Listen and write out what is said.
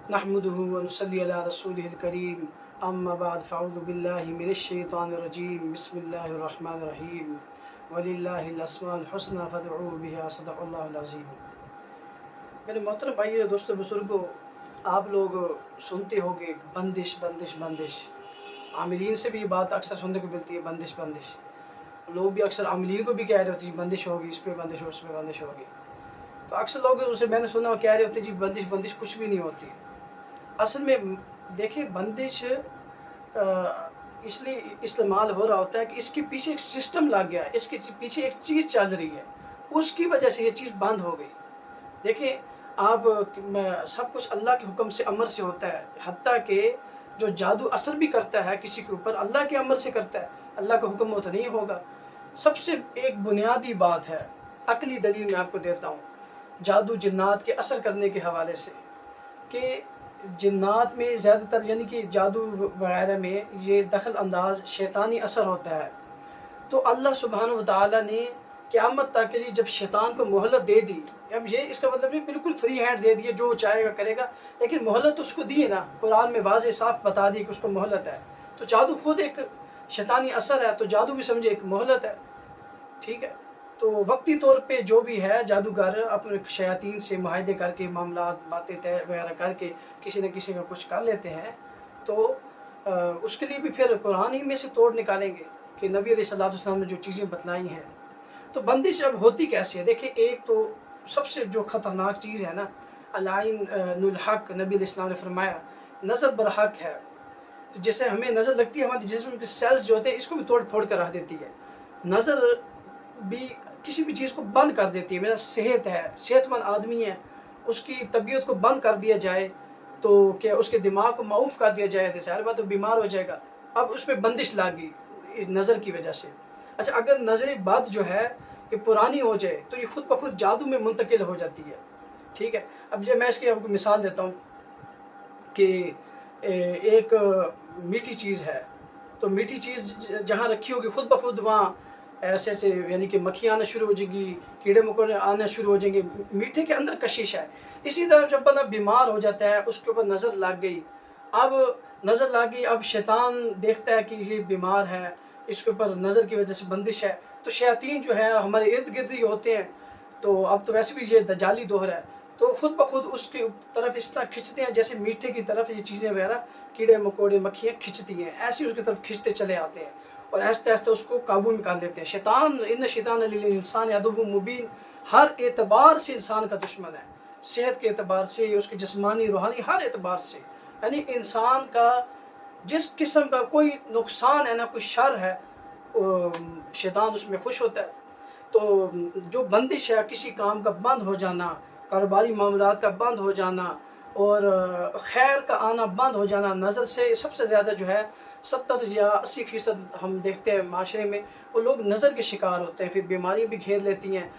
नहमदुहु व नुसल्ली अला रसूलिहिल करीम अम्मा बाद फ़अऊज़ु बिल्लाहि मिनश शैतानिर रजीम बिस्मिल्लाहिर रहमानिर रहीम वलिल्लाहिल अस्माउल हुस्ना फ़दऊहु बिहा सदक़ल्लाहुल अज़ीम। मेरे मोहतरम भाई दोस्तों बुजुर्गों, आप लोग सुनते होंगे बंदिश बंदिश बंदिश। आमिलीन से भी ये बात अक्सर सुनने को मिलती है, बंदिश बंदिश। लोग भी अक्सर आमिलीन को भी कह रहे होते हैं बंदिश होगी, इस पे बंदिश हो, उस पे बंदिश होगी। तो अक्सर लोग उसे मैंने सुना कह रहे होते हैं जी बंदिश बंदिश कुछ भी नहीं होती। असल में देखिए बंदिश इसलिए इस्तेमाल हो रहा होता है कि इसके पीछे एक सिस्टम लग गया है, इसके पीछे एक चीज़ चल रही है, उसकी वजह से ये चीज़ बंद हो गई। देखिए आप सब कुछ अल्लाह के हुक्म से अमर से होता है, हत्ता कि जो जादू असर भी करता है किसी के ऊपर अल्लाह के अमर से करता है, अल्लाह का हुक्म हो तो नहीं होगा। सबसे एक बुनियादी बात है, अकली दलील मैं आपको देता हूँ जादू जिन्नात के असर करने के हवाले से, कि जिन्नात में ज़्यादातर यानी कि जादू वगैरह में ये दखल अंदाज शैतानी असर होता है। तो अल्लाह सुब्हानहू व तआला ने क़यामत तक के लिए जब शैतान को मोहलत दे दी, अब ये इसका मतलब नहीं बिल्कुल फ्री हैंड दे दिए जो चाहेगा करेगा, लेकिन मोहलत उसको दी है ना, कुरान में वाज़ेह साफ बता दी कि उसको मोहलत है। तो जादू खुद एक शैतानी असर है, तो जादू भी समझे एक मोहलत है, ठीक है। तो वक्ती तौर पे जो भी है जादूगर अपने शयातीन से मुआहदे करके मामलात बातें तय वगैरह करके किसी न किसी का कुछ कर लेते हैं, तो उसके लिए भी फिर कुरान ही में से तोड़ निकालेंगे कि नबी अलैहिस्सलातु वस्सलाम ने जो चीज़ें बतलाई हैं। तो बंदिश अब होती कैसे है? देखिए एक तो सबसे जो ख़तरनाक चीज़ है ना, अल-आइन नुल हक़, नबी अलैहिस्सलाम ने फरमाया नज़र बर हक़ है। तो जैसे हमें नज़र लगती है, हमारे जिस्म के सेल्स जो होते हैं इसको भी तोड़ फोड़ कर रख देती है। नज़र भी किसी भी चीज़ को बंद कर देती है। मेरा सेहत है, सेहतमंद आदमी है, उसकी तबीयत को बंद कर दिया जाए तो क्या उसके दिमाग को माऊफ कर दिया जाए तो ज़ाहिर बात तो बीमार हो जाएगा। अब उस पर बंदिश लगी इस नज़र की वजह से। अच्छा, अगर नज़र बद जो है ये पुरानी हो जाए तो ये खुद ब खुद जादू में मुंतकिल हो जाती है, ठीक है। अब जब मैं इसकी आपको मिसाल देता हूँ कि एक मीठी चीज़ है, तो मीठी चीज़ जहाँ रखी होगी खुद ब खुद वहाँ ऐसे ऐसे यानी कि मक्खियाँ आना शुरू हो जाएंगी, कीड़े मकोड़े आना शुरू हो जाएंगे, मीठे के अंदर कशिश है। इसी तरह जब बंदा बीमार हो जाता है उसके ऊपर नज़र लग गई, अब नज़र लग गई, अब शैतान देखता है कि ये बीमार है, इसके ऊपर नज़र की वजह से बंदिश है, तो शयातीन जो है हमारे इर्द गिर्द ही होते हैं। तो अब तो वैसे भी ये दजाली दौर है, तो खुद ब खुद उसकी तरफ इस तरह खिंचते हैं जैसे मीठे की तरफ ये चीज़ें वगैरह कीड़े मकोड़े मक्खियाँ खिंचती हैं, ऐसे उसकी तरफ खिंचते चले आते हैं और आहिस्ते आहिस्ते उसको काबू में कर लेते हैं। शैतान इन्न शैतान लिल इंसान अदुव्वुम मुबीन, हर एतबार से इंसान का दुश्मन है, सेहत के एतबार से, उसके जिस्मानी रूहानी हर एतबार से। यानी इंसान का जिस किस्म का कोई नुकसान है ना, कोई शर है, शैतान उसमें खुश होता है। तो जो बंदिश है किसी काम का बंद हो जाना, कारोबारी मामलात का बंद हो जाना और खैर का आना बंद हो जाना, नज़र से सबसे ज़्यादा जो है 70 या 80% हम देखते हैं माशरे में वो लोग नज़र के शिकार होते हैं, फिर बीमारी भी घेर लेती हैं।